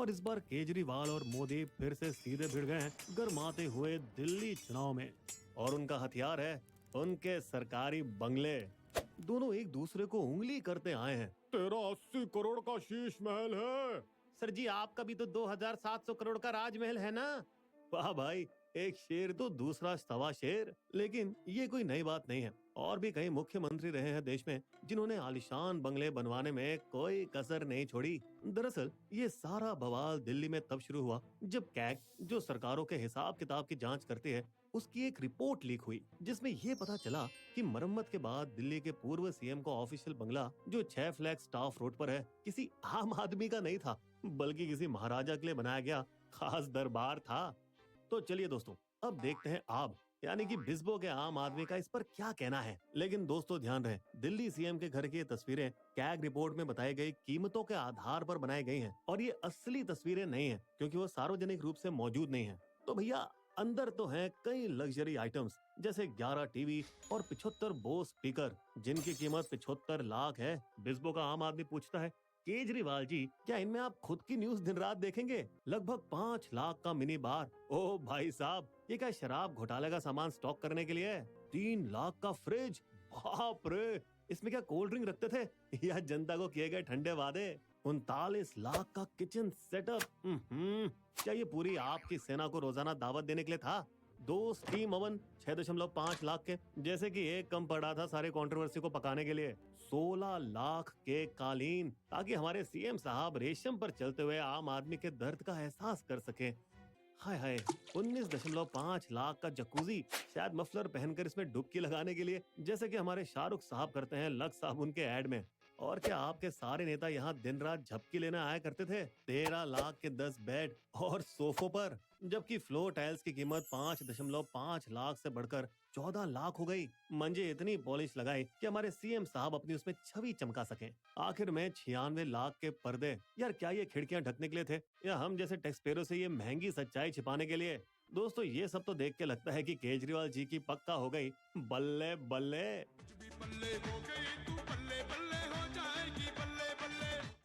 और इस बार केजरीवाल और मोदी फिर से सीधे भिड़ गए हैं गर्माते हुए दिल्ली चुनाव में। और उनका हथियार है उनके सरकारी बंगले। दोनों एक दूसरे को उंगली करते आए हैं। तेरा 80 करोड़ का शीश महल है। सर जी, आपका भी तो 2700 करोड़ का राजमहल है ना। वाह भाई, एक शेर तो दूसरा सवा शेर। लेकिन ये कोई नई बात नहीं है। और भी कई मुख्यमंत्री रहे हैं देश में जिन्होंने आलीशान बंगले बनवाने में कोई कसर नहीं छोड़ी। दरअसल ये सारा बवाल दिल्ली में तब शुरू हुआ जब कैग, जो सरकारों के हिसाब किताब की जांच करती है, उसकी एक रिपोर्ट लीक हुई जिसमें ये पता चला कि मरम्मत के बाद दिल्ली के पूर्व सीएम का ऑफिशियल बंगला, जो 6 फ्लैग स्टाफ रोड पर है, किसी आम आदमी का नहीं था, बल्कि किसी महाराजा के लिए बनाया गया खास दरबार था। तो चलिए दोस्तों, अब देखते हैं आप यानी कि बिस्बो के आम आदमी का इस पर क्या कहना है। लेकिन दोस्तों ध्यान रहे, दिल्ली सीएम के घर की ये तस्वीरें कैग रिपोर्ट में बताई गई कीमतों के आधार पर बनाई गई हैं और ये असली तस्वीरें नहीं हैं, क्योंकि वो सार्वजनिक रूप से मौजूद नहीं है। तो भैया, अंदर तो हैं कई लग्जरी आइटम्स जैसे 11 टीवी और 75 बोस स्पीकर, जिनकी कीमत 75 लाख है। बिस्बो का आम आदमी पूछता है, केजरीवाल जी, क्या इनमें आप खुद की न्यूज दिन रात देखेंगे? लगभग 5 लाख का मिनी बार। ओ भाई साहब, ये क्या शराब घोटाले का सामान स्टॉक करने के लिए? 3 लाख का फ्रिज। बाप रे, इसमें क्या कोल्ड ड्रिंक रखते थे या जनता को किए गए ठंडे वादे? 39 लाख का किचन सेटअप। क्या ये पूरी आपकी सेना को रोजाना दावत देने के लिए था? 2 स्टीम ओवन 6.5 लाख के, जैसे कि एक कम पड़ा था सारे कंट्रोवर्सी को पकाने के लिए। 16 लाख के कालीन, ताकि हमारे सीएम साहब रेशम पर चलते हुए आम आदमी के दर्द का एहसास कर सके। हाय हाय, 19.5 लाख का जकूजी, शायद मफलर पहनकर इसमें डुबकी लगाने के लिए, जैसे कि हमारे शाहरुख साहब करते हैं लक्स साबुन के ऐड में। और क्या आपके सारे नेता यहाँ दिन रात झपकी लेने आया करते थे? 13 लाख के 10 बेड और सोफों पर, जबकि फ्लोर टाइल्स की कीमत 5.5 लाख से बढ़कर 14 लाख हो गई। मंजे इतनी पॉलिश लगाई कि हमारे सीएम साहब अपनी उसमें छवि चमका सकें। आखिर में 96 लाख के पर्दे। यार, क्या ये खिड़कियां ढकने के लिए थे या हम जैसे टैक्स पेयरों से ये महंगी सच्चाई छिपाने के लिए? दोस्तों, ये सब तो देख के लगता है कि केजरीवाल जी की पक्का हो गई बल्ले बल्ले।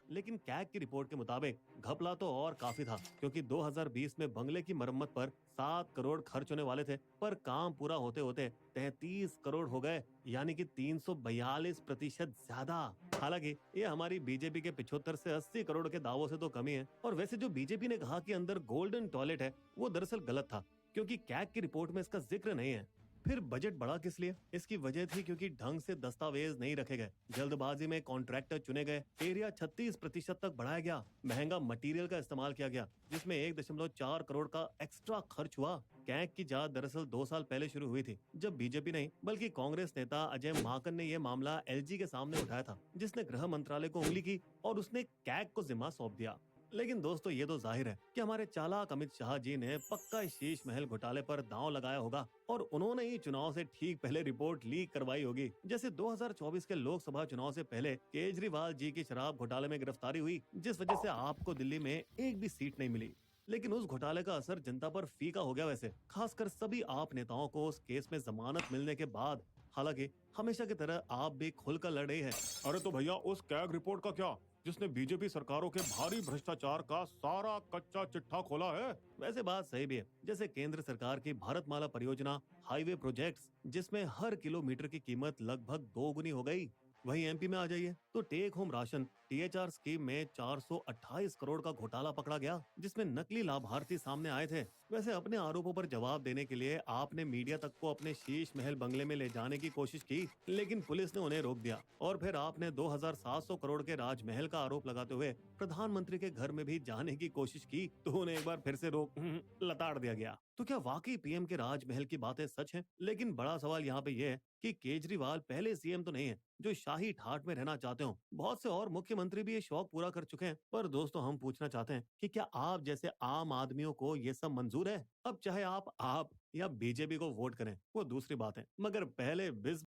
लेकिन कैग की रिपोर्ट के मुताबिक घपला तो और काफी था, क्योंकि 2020 में बंगले की मरम्मत पर 7 करोड़ खर्च होने वाले थे, पर काम पूरा होते होते 33 करोड़ हो गए, यानी कि 342% ज्यादा। हालांकि ये हमारी बीजेपी के 75 से 80 करोड़ के दावों से तो कमी है। और वैसे जो बीजेपी ने कहा कि अंदर गोल्डन टॉयलेट है, वो दरअसल गलत था, क्योंकि कैग की रिपोर्ट में इसका जिक्र नहीं है। फिर बजट बढ़ा किस लिए? इसकी वजह थी क्योंकि ढंग से दस्तावेज नहीं रखे गए, जल्दबाजी में कॉन्ट्रैक्टर चुने गए, एरिया 36% तक बढ़ाया गया, महंगा मटेरियल का इस्तेमाल किया गया, जिसमें 1.4 करोड़ का एक्स्ट्रा खर्च हुआ। कैग की जांच दरअसल 2 साल पहले शुरू हुई थी, जब बीजेपी नहीं बल्कि कांग्रेस नेता अजय माकन ने यह मामला एलजी के सामने उठाया था, जिसने गृह मंत्रालय को उंगली की और उसने कैग को जिम्मा सौंप दिया। लेकिन दोस्तों, ये तो जाहिर है कि हमारे चालाक अमित शाह जी ने पक्का इस शीश महल घोटाले पर दांव लगाया होगा और उन्होंने ही चुनाव से ठीक पहले रिपोर्ट लीक करवाई होगी। जैसे 2024 के लोकसभा चुनाव से पहले केजरीवाल जी की शराब घोटाले में गिरफ्तारी हुई, जिस वजह से आपको दिल्ली में एक भी सीट नहीं मिली। लेकिन उस घोटाले का असर जनता पर फीका हो गया वैसे, खासकर सभी आप नेताओं को उस केस में जमानत मिलने के बाद। हालांकि हमेशा की तरह आप भी खुलकर लड़ रही है। अरे तो भैया, उस कैग रिपोर्ट का क्या, जिसने बीजेपी सरकारों के भारी भ्रष्टाचार का सारा कच्चा चिट्ठा खोला है? वैसे बात सही भी है, जैसे केंद्र सरकार की भारतमाला परियोजना, हाईवे प्रोजेक्ट्स, जिसमें हर किलोमीटर की कीमत लगभग 2 गुनी हो गई। वहीं एमपी में आ जाइए तो take home ration THR scheme में 428 करोड़ का घोटाला पकड़ा गया, जिसमें नकली लाभार्थी सामने आए थे। वैसे अपने आरोपों पर जवाब देने के लिए आपने मीडिया तक को अपने शीश महल बंगले में ले जाने की कोशिश की, लेकिन पुलिस ने उन्हें रोक दिया। और फिर आपने 2700 करोड़ के राजमहल का आरोप लगाते हुए प्रधानमंत्री के घर में भी जाने की कोशिश की, तो उन्हें एक बार फिर से रोक लताड़ दिया गया। तो क्या वाकई पीएम के राजमहल की बातें सच हैं? लेकिन बड़ा सवाल यहाँ पे ये है कि केजरीवाल पहले सीएम तो नहीं है जो शाही ठाट में रहना चाहते हो। बहुत से और मुख्यमंत्री भी ये शौक पूरा कर चुके हैं। पर दोस्तों, हम पूछना चाहते हैं कि क्या आप जैसे आम आदमियों को ये सब मंजूर है? अब चाहे आप या बीजेपी को वोट करें, वो दूसरी बात है, मगर पहले बिज